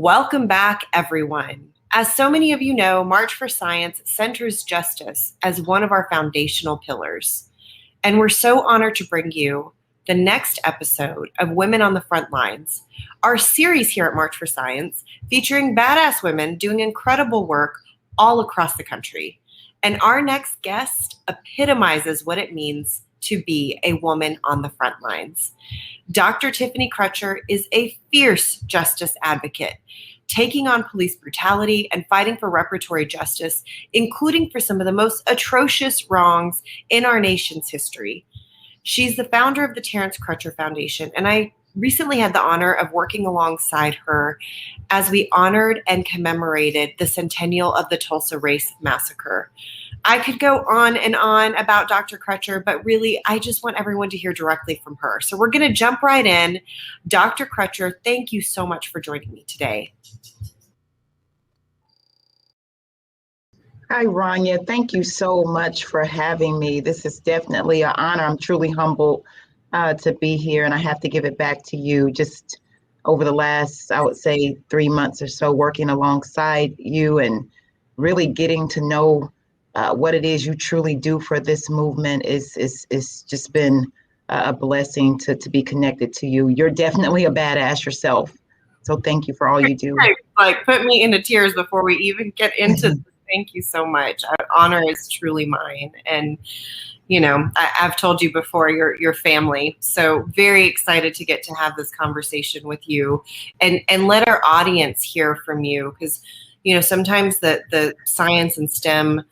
Welcome back, everyone. As so many of you know, March for Science centers justice as one of our foundational pillars. And we're so honored to bring you the next episode of Women on the Front Lines, our series here at March for Science, featuring badass women doing incredible work all across the country. And our next guest epitomizes what it means to be a woman on the front lines. Dr. Tiffany Crutcher is a fierce justice advocate, taking on police brutality and fighting for reparatory justice, including for some of the most atrocious wrongs in our nation's history. She's the founder of the Terrence Crutcher Foundation, and I recently had the honor of working alongside her as we honored and commemorated the centennial of the Tulsa Race Massacre. I could go on and on about Dr. Crutcher, but really, I just want everyone to hear directly from her. So we're going to jump right in. Dr. Crutcher, thank you so much for joining me today. Hi, Rania. Thank you so much for having me. This is definitely an honor. I'm truly humbled to be here, and I have to give it back to you. Just over the last, I would say, 3 months or so, working alongside you and really getting to know what it is you truly do for this movement is just been a blessing to be connected to you. You're definitely a badass yourself. So thank you for all you do. Like, put me into tears before we even get into this. Thank you so much. Honor is truly mine. And, you know, I've told you before, you're family. So very excited to get to have this conversation with you and let our audience hear from you. Because, you know, sometimes the science and STEM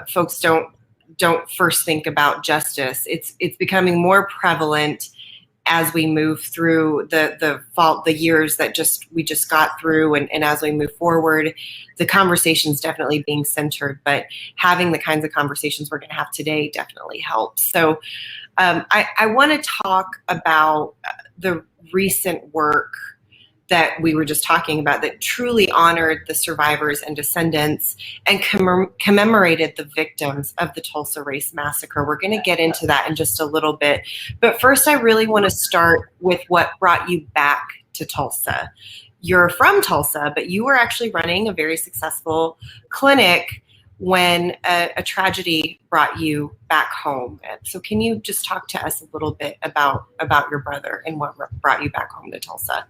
folks don't first think about justice. It's becoming more prevalent as we move through the years that we just got through, and as we move forward, the conversation's definitely being centered. But having the kinds of conversations we're going to have today definitely helps. So I want to talk about the recent work that we were just talking about that truly honored the survivors and descendants and commemorated the victims of the Tulsa Race Massacre. We're going to get into that in just a little bit. But first, I really want to start with what brought you back to Tulsa. You're from Tulsa, but you were actually running a very successful clinic when a tragedy brought you back home. So can you just talk to us a little bit about your brother and what brought you back home to Tulsa?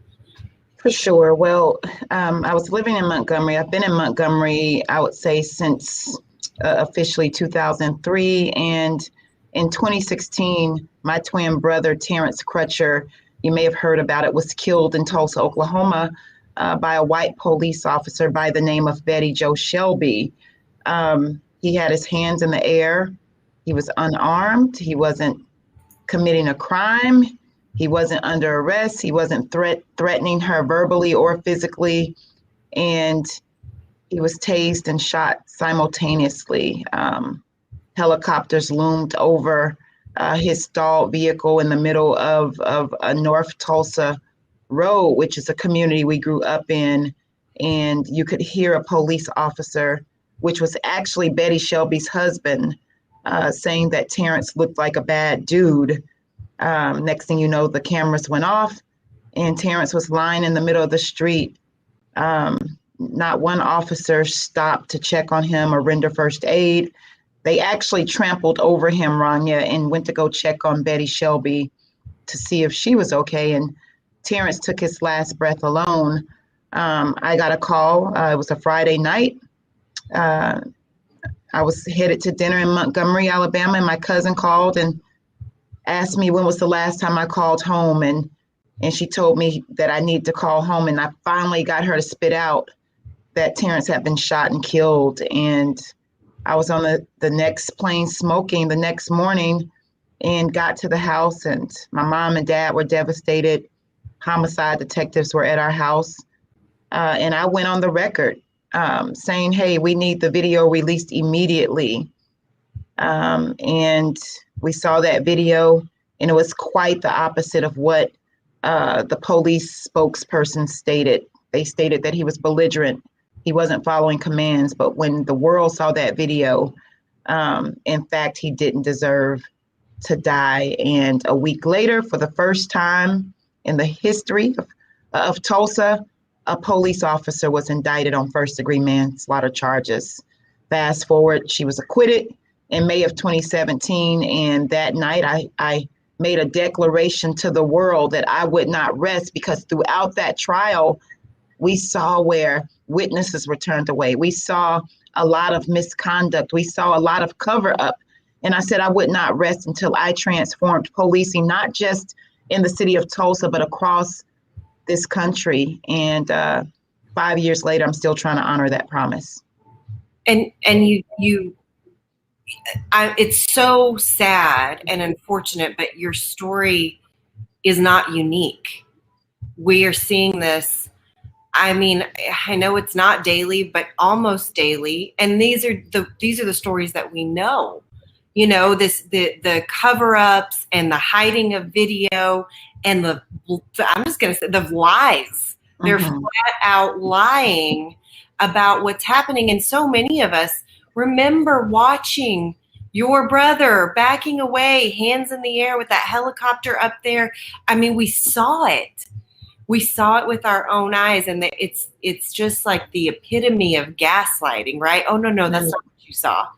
For sure. Well, I was living in Montgomery. I've been in Montgomery, I would say, since officially 2003. And in 2016, my twin brother, Terrence Crutcher, you may have heard about it, was killed in Tulsa, Oklahoma, by a white police officer by the name of Betty Jo Shelby. He had his hands in the air. He was unarmed. He wasn't committing a crime. He wasn't under arrest. He wasn't threatening her verbally or physically. And he was tased and shot simultaneously. Helicopters loomed over his stalled vehicle in the middle of a North Tulsa road, which is a community we grew up in. And you could hear a police officer, which was actually Betty Shelby's husband, saying that Terrence looked like a bad dude. Next thing you know, the cameras went off and Terrence was lying in the middle of the street. Not one officer stopped to check on him or render first aid. They actually trampled over him, Rania, and went to go check on Betty Shelby to see if she was okay. And Terrence took his last breath alone. I got a call. It was a Friday night. I was headed to dinner in Montgomery, Alabama, and my cousin called and asked me when was the last time I called home, and she told me that I need to call home, and I finally got her to spit out that Terrence had been shot and killed. And I was on the next plane smoking the next morning and got to the house, and my mom and dad were devastated. Homicide detectives were at our house, and I went on the record saying, hey, we need the video released immediately. And we saw that video, and it was quite the opposite of what the police spokesperson stated. They stated that he was belligerent. He wasn't following commands. But when the world saw that video, in fact, he didn't deserve to die. And a week later, for the first time in the history of Tulsa, a police officer was indicted on first-degree manslaughter charges. Fast forward, she was acquitted in May of 2017, and that night I made a declaration to the world that I would not rest, because throughout that trial, we saw where witnesses were turned away. We saw a lot of misconduct. We saw a lot of cover-up. And I said I would not rest until I transformed policing, not just in the city of Tulsa, but across this country. And 5 years later, I'm still trying to honor that promise. And it's so sad and unfortunate, but your story is not unique. We are seeing this. I mean, I know it's not daily, but almost daily. And these are the stories that we know. You know, the cover-ups and the hiding of video and I'm just going to say the lies. They're flat out lying about what's happening. And so many of us remember watching your brother backing away, hands in the air with that helicopter up there. I mean, we saw it. We saw it with our own eyes, and it's just like the epitome of gaslighting, right? Oh, no, that's not what you saw.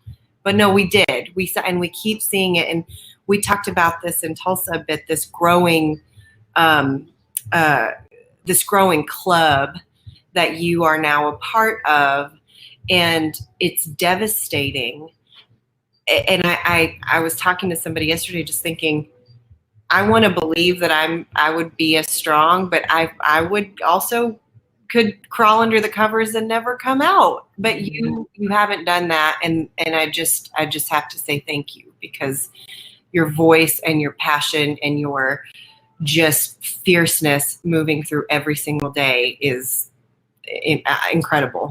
But no, we did. We saw, and we keep seeing it. And we talked about this in Tulsa a bit, this growing club that you are now a part of, and it's devastating. And I was talking to somebody yesterday, just thinking, I want to believe that I would be as strong, but I would also could crawl under the covers and never come out. But you haven't done that, and I just have to say thank you, because your voice and your passion and your just fierceness moving through every single day is incredible.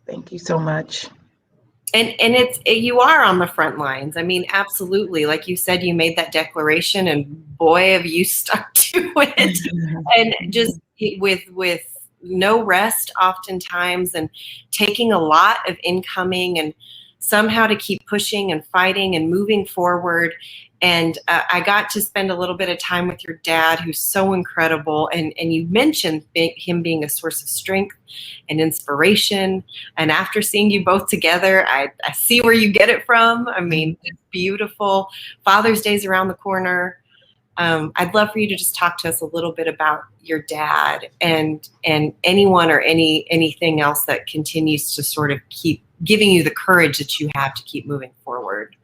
Thank you so much. And you are on the front lines. I mean, absolutely. Like you said, you made that declaration, and boy, have you stuck to it. And just with no rest oftentimes, and taking a lot of incoming, and somehow to keep pushing and fighting and moving forward. And I got to spend a little bit of time with your dad, who's so incredible. And you mentioned him being a source of strength and inspiration. And after seeing you both together, I see where you get it from. I mean, it's beautiful. Father's Day's around the corner. I'd love for you to just talk to us a little bit about your dad and anyone or anything else that continues to sort of keep giving you the courage that you have to keep moving forward.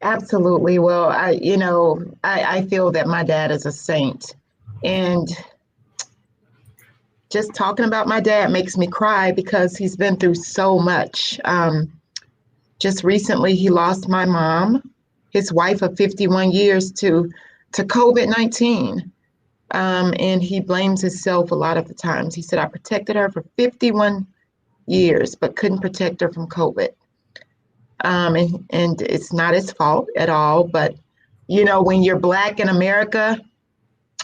Absolutely. Well, I feel that my dad is a saint, and just talking about my dad makes me cry, because he's been through so much. Just recently, he lost my mom, his wife of 51 years, to COVID-19. And he blames himself a lot of the times. He said, I protected her for 51 years, but couldn't protect her from COVID. And it's not his fault at all. But, when you're Black in America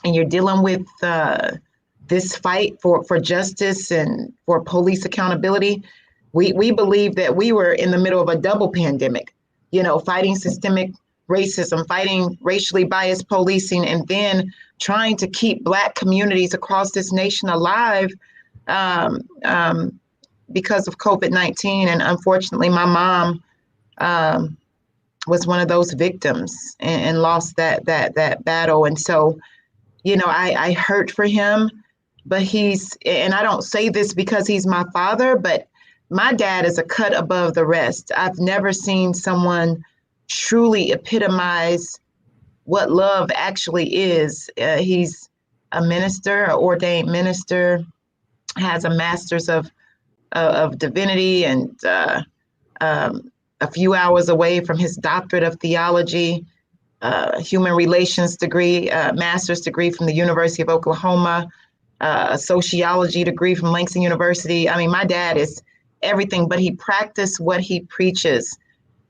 and you're dealing with this fight for justice and for police accountability, we believe that we were in the middle of a double pandemic, fighting systemic racism, fighting racially biased policing, and then trying to keep Black communities across this nation alive because of COVID-19. And unfortunately, my mom was one of those victims and lost that battle. And so, I hurt for him, but and I don't say this because he's my father, but my dad is a cut above the rest. I've never seen someone truly epitomize what love actually is. He's a minister, an ordained minister, has a master's of divinity, and a few hours away from his doctorate of theology, human relations degree, master's degree from the University of Oklahoma, a sociology degree from Langston University. I mean, my dad is everything, but he practiced what he preaches.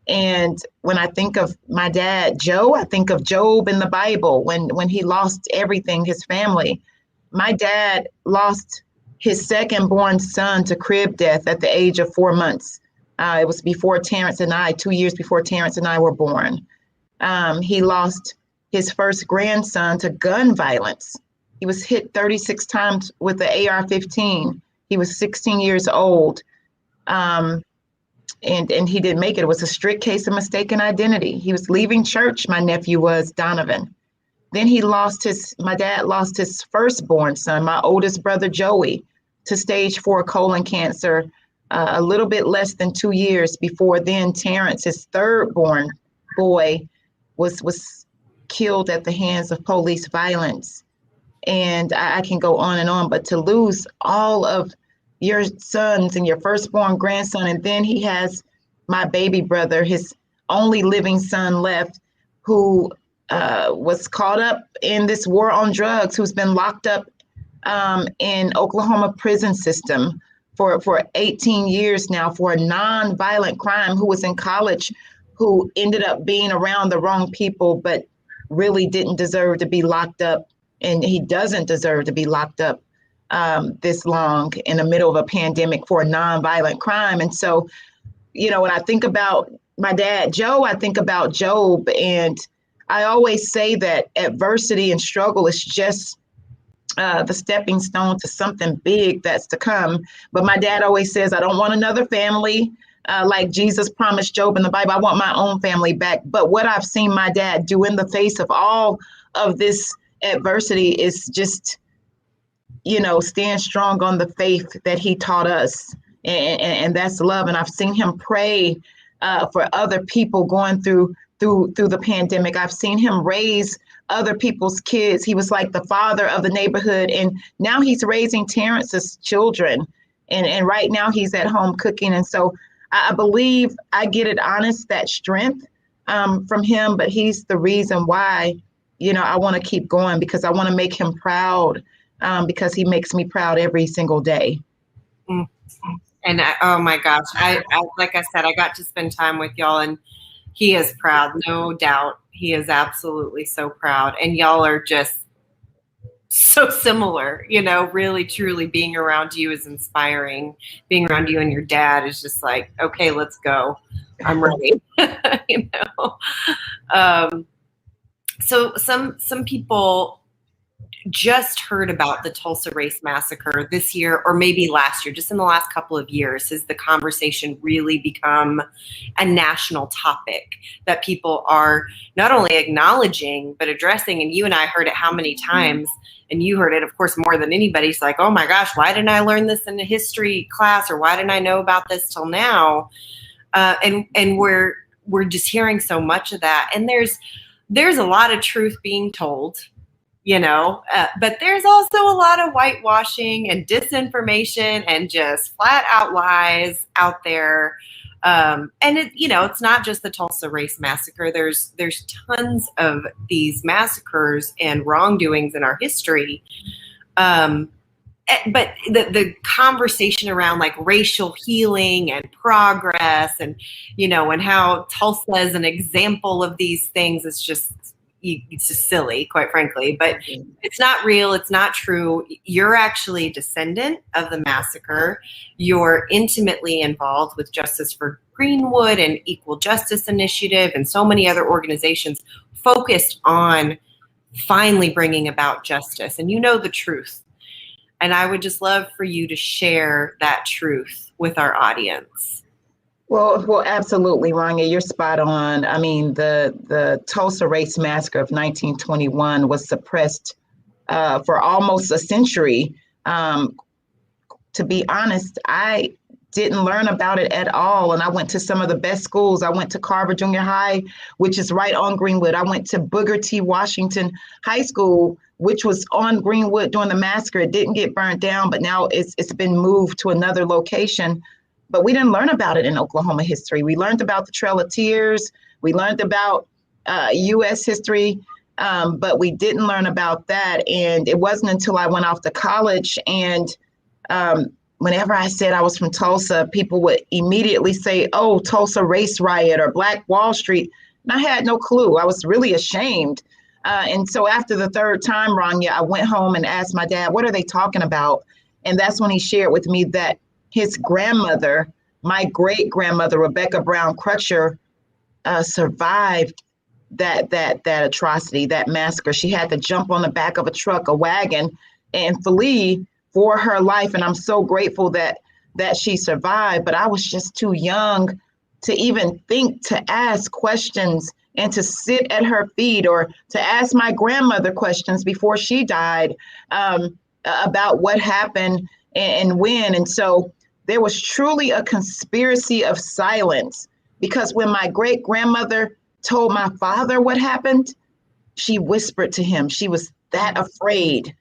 And when I think of my dad, Joe, I think of Job in the Bible when he lost everything, his family. My dad lost his second born son to crib death at the age of 4 months. It was before Terrence and I, 2 years before Terrence and I were born. He lost his first grandson to gun violence. He was hit 36 times with the AR-15. He was 16 years old. And he didn't make it. It was a strict case of mistaken identity. He was leaving church, my nephew was, Donovan. Then my dad lost his firstborn son, my oldest brother, Joey, to stage 4 colon cancer a little bit less than 2 years before then. Terrence, his third-born boy, was killed at the hands of police violence. And I can go on, but to lose all of your sons and your firstborn grandson, and then he has my baby brother, his only living son left, who was caught up in this war on drugs, who's been locked up in Oklahoma prison system for 18 years now for a non-violent crime, who was in college, who ended up being around the wrong people, but really didn't deserve to be locked up. And he doesn't deserve to be locked up this long in the middle of a pandemic for a non-violent crime. And so, when I think about my dad, Joe, I think about Job. And I always say that adversity and struggle is just the stepping stone to something big that's to come. But my dad always says, I don't want another family like Jesus promised Job in the Bible. I want my own family back. But what I've seen my dad do in the face of all of this adversity is just, stand strong on the faith that he taught us. And that's love. And I've seen him pray for other people going through the pandemic. I've seen him raise other people's kids. He was like the father of the neighborhood. And now he's raising Terrence's children. And right now he's at home cooking. And so I believe I get it honest, that strength from him. But he's the reason why, I want to keep going, because I want to make him proud, because he makes me proud every single day. And oh my gosh, I like I said, I got to spend time with y'all, and he is proud, no doubt. He is absolutely so proud. And y'all are just so similar, really, truly being around you is inspiring. Being around you and your dad is just like, okay, let's go. I'm ready. So some people just heard about the Tulsa Race Massacre this year, or maybe last year, just in the last couple of years. Has the conversation really become a national topic that people are not only acknowledging, but addressing? And you and I heard it how many times, and you heard it, of course, more than anybody. It's like, oh my gosh, why didn't I learn this in a history class? Or why didn't I know about this till now? And we're just hearing so much of that. And there's a lot of truth being told, but there's also a lot of whitewashing and disinformation and just flat out lies out there. And it's not just the Tulsa Race Massacre. There's tons of these massacres and wrongdoings in our history. But the conversation around like racial healing and progress and, and how Tulsa is an example of these things is just silly, quite frankly. But it's not real. It's not true. You're actually a descendant of the massacre. You're intimately involved with Justice for Greenwood and Equal Justice Initiative and so many other organizations focused on finally bringing about justice. And you know the truth. And I would just love for you to share that truth with our audience. Well, absolutely, Rania, you're spot on. I mean, the Tulsa Race Massacre of 1921 was suppressed for almost a century. To be honest, I didn't learn about it at all. And I went to some of the best schools. I went to Carver Junior High, which is right on Greenwood. I went to Booker T. Washington High School, which was on Greenwood during the massacre. It didn't get burnt down, but now it's been moved to another location. But we didn't learn about it in Oklahoma history. We learned about the Trail of Tears. We learned about U.S. history, but we didn't learn about that. And it wasn't until I went off to college, and whenever I said I was from Tulsa, people would immediately say, oh, Tulsa Race Riot or Black Wall Street. And I had no clue. I was really ashamed. And so after the third time, Rania, I went home and asked my dad, what are they talking about? And that's when he shared with me that his grandmother, my great grandmother, Rebecca Brown Crutcher, survived that atrocity, that massacre. She had to jump on the back of a truck, a wagon, and flee for her life. And I'm so grateful that she survived. But I was just too young to even think to ask questions and to sit at her feet, or to ask my grandmother questions before she died, about what happened and when. And so there was truly a conspiracy of silence, because when my great grandmother told my father what happened, she whispered to him. She was that afraid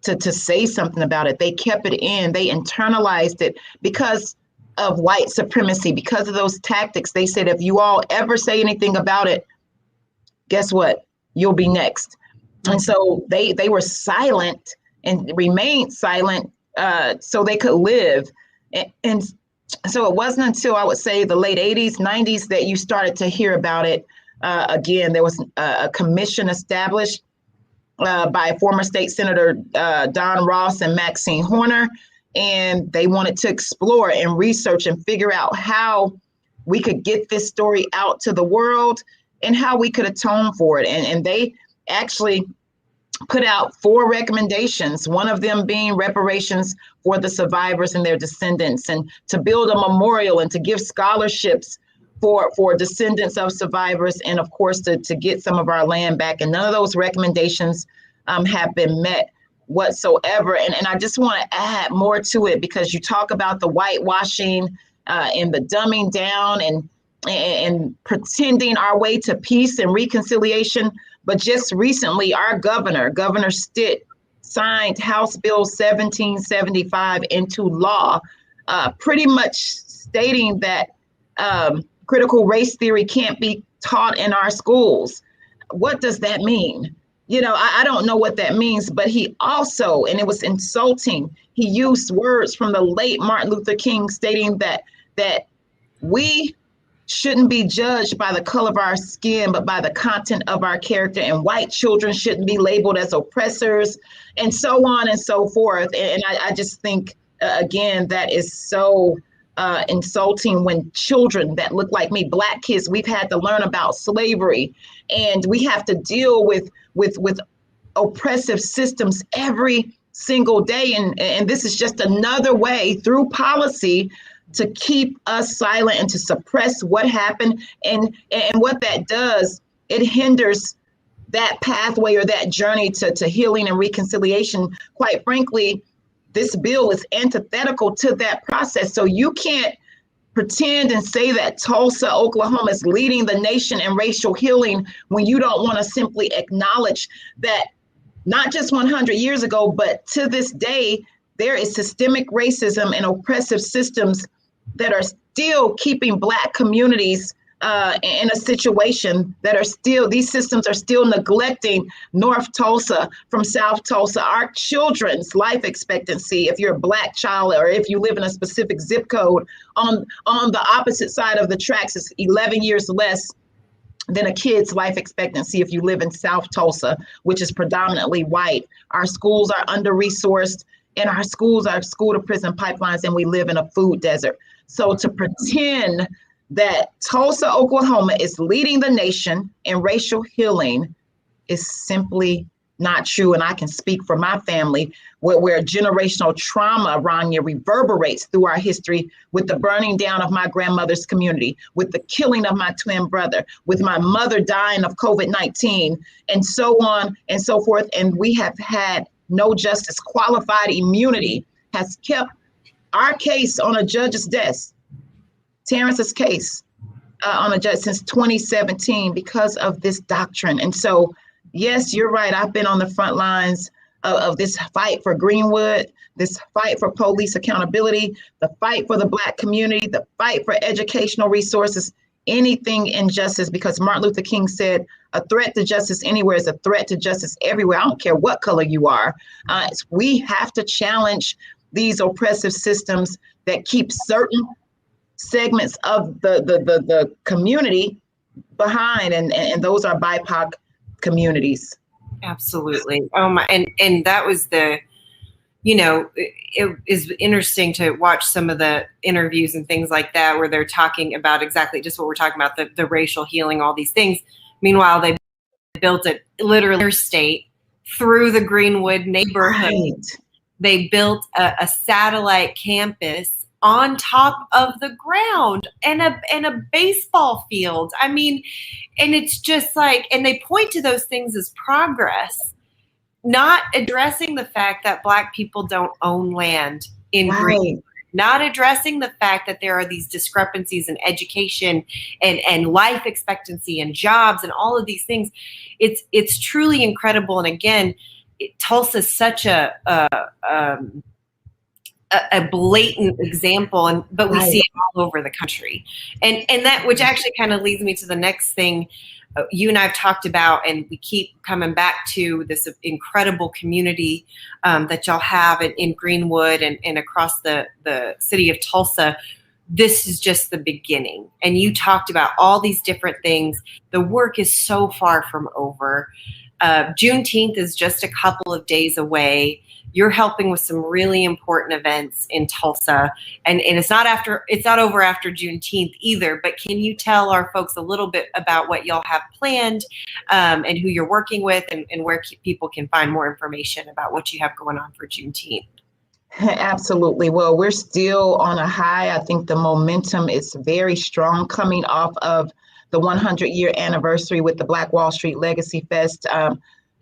to say something about it. They kept it in. They internalized it because of white supremacy, because of those tactics. They said, if you all ever say anything about it, guess what? You'll be next. And so they were silent and remained silent so they could live. And so it wasn't until, I would say, the late 80s, 90s that you started to hear about it. Again, there was a commission established by former state senator Don Ross and Maxine Horner, and they wanted to explore and research and figure out how we could get this story out to the world and how we could atone for it. And they actually put out 4 recommendations, one of them being reparations for the survivors and their descendants, and to build a memorial and to give scholarships for descendants of survivors, and of course to get some of our land back. And none of those recommendations have been met whatsoever. And I just want to add more to it, because you talk about the whitewashing and the dumbing down and pretending our way to peace and reconciliation. But just recently, our Governor Stitt, signed House Bill 1775 into law, pretty much stating that critical race theory can't be taught in our schools. What does that mean? You know, I don't know what that means, but he also, and it was insulting, he used words from the late Martin Luther King stating that we shouldn't be judged by the color of our skin, but by the content of our character, and white children shouldn't be labeled as oppressors, and so on and so forth. And I just think, again, that is so insulting when children that look like me, Black kids, we've had to learn about slavery, and we have to deal with oppressive systems every single day. And this is just another way through policy to keep us silent and to suppress what happened. And what that does, it hinders that pathway or that journey to healing and reconciliation. Quite frankly, this bill is antithetical to that process. So you can't pretend and say that Tulsa, Oklahoma is leading the nation in racial healing when you don't want to simply acknowledge that not just 100 years ago, but to this day, there is systemic racism and oppressive systems that are still keeping Black communities in a situation that are still, these systems are still neglecting North Tulsa from South Tulsa. Our children's life expectancy, if you're a Black child or if you live in a specific zip code, on the opposite side of the tracks, is 11 years less than a kid's life expectancy if you live in South Tulsa, which is predominantly white. Our schools are under-resourced, and our schools are school-to-prison pipelines, and we live in a food desert. So to pretend that Tulsa, Oklahoma is leading the nation in racial healing is simply not true. And I can speak for my family, where generational trauma, Rania, reverberates through our history, with the burning down of my grandmother's community, with the killing of my twin brother, with my mother dying of COVID-19, and so on and so forth. And we have had no justice. Qualified immunity has kept our case on a judge's desk, Terrence's case on a judge, since 2017 because of this doctrine. And so, yes, you're right. I've been on the front lines of this fight for Greenwood, this fight for police accountability, the fight for the Black community, the fight for educational resources, anything injustice, because Martin Luther King said, a threat to justice anywhere is a threat to justice everywhere. I don't care what color you are. We have to challenge these oppressive systems that keep certain segments of the community behind, and those are BIPOC communities. Absolutely. Oh my, and that was the, you know, it is interesting to watch some of the interviews and things like that, where they're talking about exactly just what we're talking about, the racial healing, all these things. Meanwhile, they built it literally interstate through the Greenwood neighborhood. Right. They built a satellite campus on top of the ground and a baseball field. I mean, and it's just like, and they point to those things as progress, not addressing the fact that Black people don't own land in Greenwood. Not addressing the fact that there are these discrepancies in education and life expectancy and jobs and all of these things. It's truly incredible. And again, Tulsa is such a blatant example, but we see it all over the country. And that, which actually kind of leads me to the next thing you and I have talked about, and we keep coming back to this incredible community that y'all have in Greenwood and across the city of Tulsa. This is just the beginning. And you talked about all these different things. The work is so far from over. Juneteenth is just a couple of days away. You're helping with some really important events in Tulsa, and it's not over after Juneteenth either. But can you tell our folks a little bit about what y'all have planned, and who you're working with, and where people can find more information about what you have going on for Juneteenth? Absolutely. Well, we're still on a high. I think the momentum is very strong coming off of the 100-year anniversary with the Black Wall Street Legacy Fest.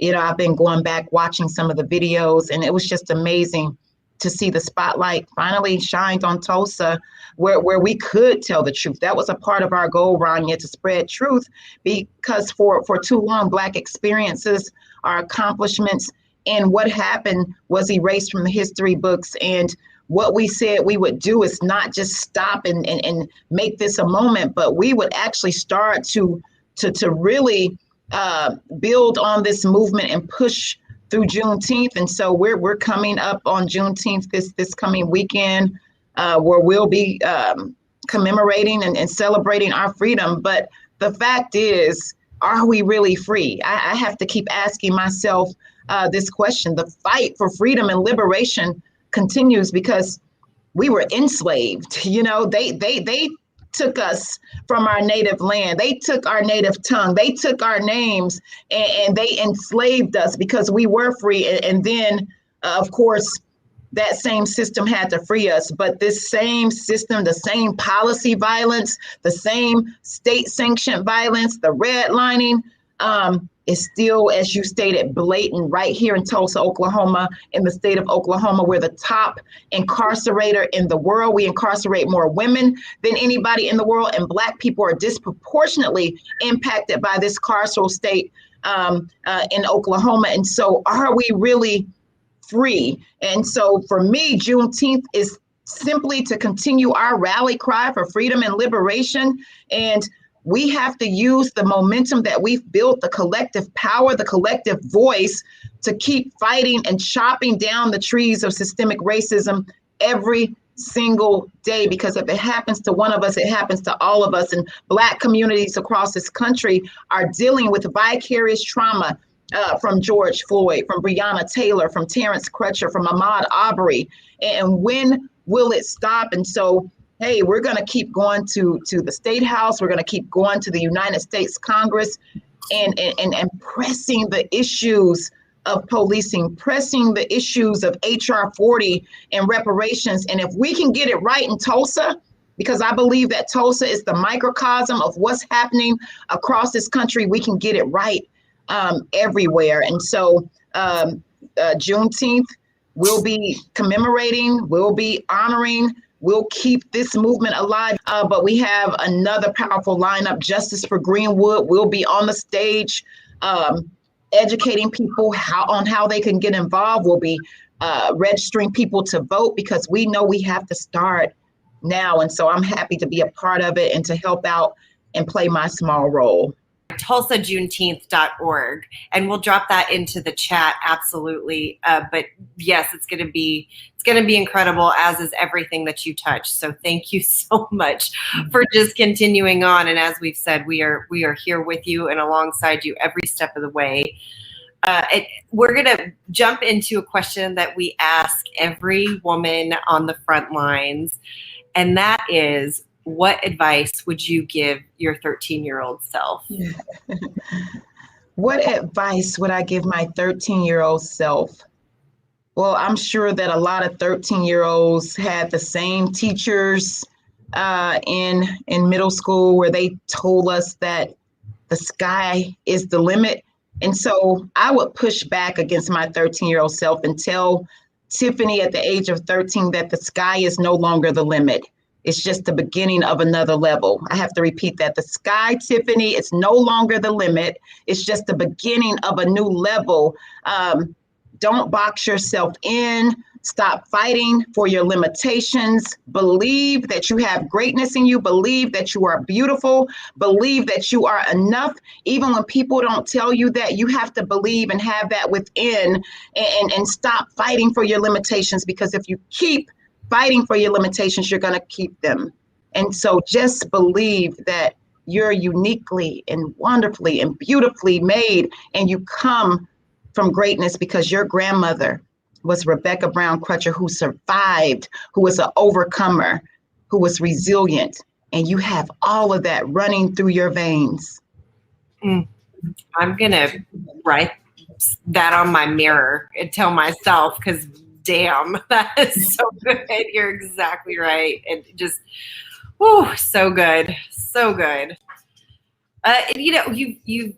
I've been going back watching some of the videos, and it was just amazing to see the spotlight finally shined on Tulsa, where we could tell the truth. That was a part of our goal, Rania, to spread truth, because for too long, Black experiences, our accomplishments, and what happened was erased from the history books. And what we said we would do is not just stop and make this a moment, but we would actually start to really build on this movement and push through Juneteenth. And so we're coming up on Juneteenth this coming weekend, where we'll be commemorating and celebrating our freedom. But the fact is, are we really free? I have to keep asking myself this question. The fight for freedom and liberation continues because we were enslaved. They took us from our native land. They took our native tongue. They took our names, and they enslaved us because we were free. And then, of course, that same system had to free us. But this same system, the same policy violence, the same state-sanctioned violence, the redlining, is still, as you stated, blatant right here in Tulsa, Oklahoma, in the state of Oklahoma. We're the top incarcerator in the world. We incarcerate more women than anybody in the world, and Black people are disproportionately impacted by this carceral state in Oklahoma. And so are we really free? And so for me, Juneteenth is simply to continue our rally cry for freedom and liberation. And we have to use the momentum that we've built, the collective power, the collective voice, to keep fighting and chopping down the trees of systemic racism every single day. Because if it happens to one of us, it happens to all of us. And Black communities across this country are dealing with vicarious trauma from George Floyd, from Breonna Taylor, from Terrence Crutcher, from Ahmaud Arbery. And when will it stop? And so, hey, we're going to keep going to the State House. We're going to keep going to the United States Congress and pressing the issues of policing, pressing the issues of HR 40 and reparations. And if we can get it right in Tulsa, because I believe that Tulsa is the microcosm of what's happening across this country, we can get it right everywhere. And so Juneteenth, we'll be commemorating, we'll be honoring, we'll keep this movement alive. But we have another powerful lineup. Justice for Greenwood will be on the stage, educating people on how they can get involved. We'll be registering people to vote, because we know we have to start now. And so I'm happy to be a part of it and to help out and play my small role. TulsaJuneteenth.org, and we'll drop that into the chat. Absolutely. But yes, it's going to be incredible, as is everything that you touch. So thank you so much for just continuing on. And as we've said, we are here with you and alongside you every step of the way. We're going to jump into a question that we ask every woman on the front lines, and that is, what advice would you give your 13-year-old self? What advice would I give my 13-year-old self? Well, I'm sure that a lot of 13-year-olds had the same teachers in middle school where they told us that the sky is the limit. And so I would push back against my 13-year-old self and tell Tiffany at the age of 13 that the sky is no longer the limit. It's just the beginning of another level. I have to repeat that. The sky, Tiffany, is no longer the limit. It's just the beginning of a new level. Don't box yourself in. Stop fighting for your limitations. Believe that you have greatness in you. Believe that you are beautiful. Believe that you are enough. Even when people don't tell you that, you have to believe and have that within, and stop fighting for your limitations, because if you keep fighting for your limitations, you're going to keep them. And so just believe that you're uniquely and wonderfully and beautifully made, and you come from greatness because your grandmother was Rebecca Brown Crutcher, who survived, who was an overcomer, who was resilient, and you have all of that running through your veins. I'm going to write that on my mirror and tell myself, because damn, that is so good. You're exactly right. And just, oh, so good. So good. You know, you,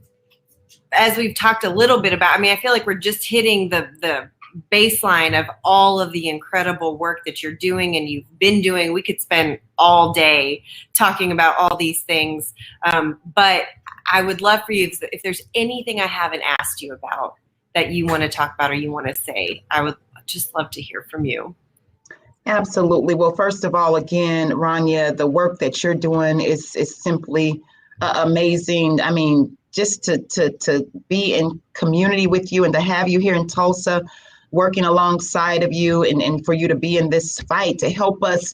as we've talked a little bit about, I mean, I feel like we're just hitting the baseline of all of the incredible work that you're doing and you've been doing. We could spend all day talking about all these things. But I would love for you, if there's anything I haven't asked you about that you want to talk about or you want to say, I would just love to hear from you. Absolutely. Well, first of all, again, Rania, the work that you're doing is simply amazing. I mean, just to be in community with you and to have you here in Tulsa, working alongside of you, and for you to be in this fight to help us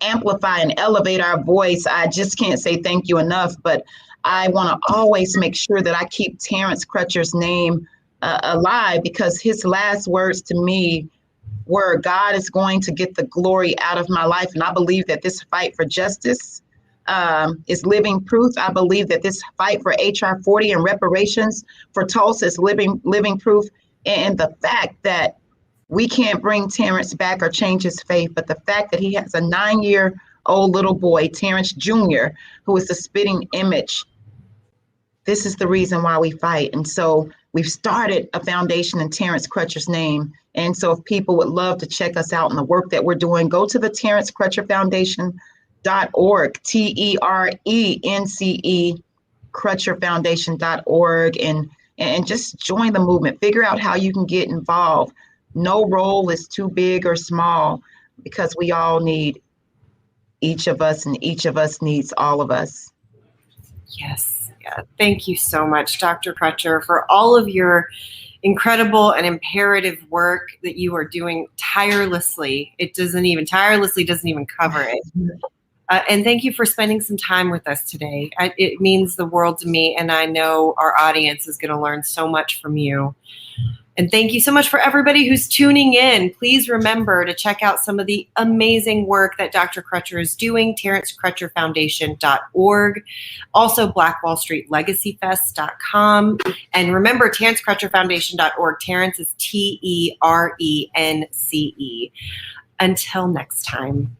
amplify and elevate our voice. I just can't say thank you enough, but I want to always make sure that I keep Terrence Crutcher's name alive, because his last words to me were, God is going to get the glory out of my life. And I believe that this fight for justice is living proof. I believe that this fight for HR 40 and reparations for Tulsa is living proof. And the fact that we can't bring Terrence back or change his fate, but the fact that he has a 9-year-old little boy, Terrence Jr., who is the spitting image, this is the reason why we fight. And so we've started a foundation in Terrence Crutcher's name. And so if people would love to check us out in the work that we're doing, go to the Terrence Crutcher Foundation.org, TERENCE, CrutcherFoundation.org, and just join the movement. Figure out how you can get involved. No role is too big or small, because we all need each of us, and each of us needs all of us. Yes. Yeah. Thank you so much, Dr. Crutcher, for all of your incredible and imperative work that you are doing tirelessly. Tirelessly doesn't even cover it. And thank you for spending some time with us today. It means the world to me, and I know our audience is going to learn so much from you. And thank you so much for everybody who's tuning in. Please remember to check out some of the amazing work that Dr. Crutcher is doing, TerrenceCrutcherFoundation.org, also BlackWallStreetLegacyFest.com. And remember, TerrenceCrutcherFoundation.org. Terrence is TERENCE. Until next time.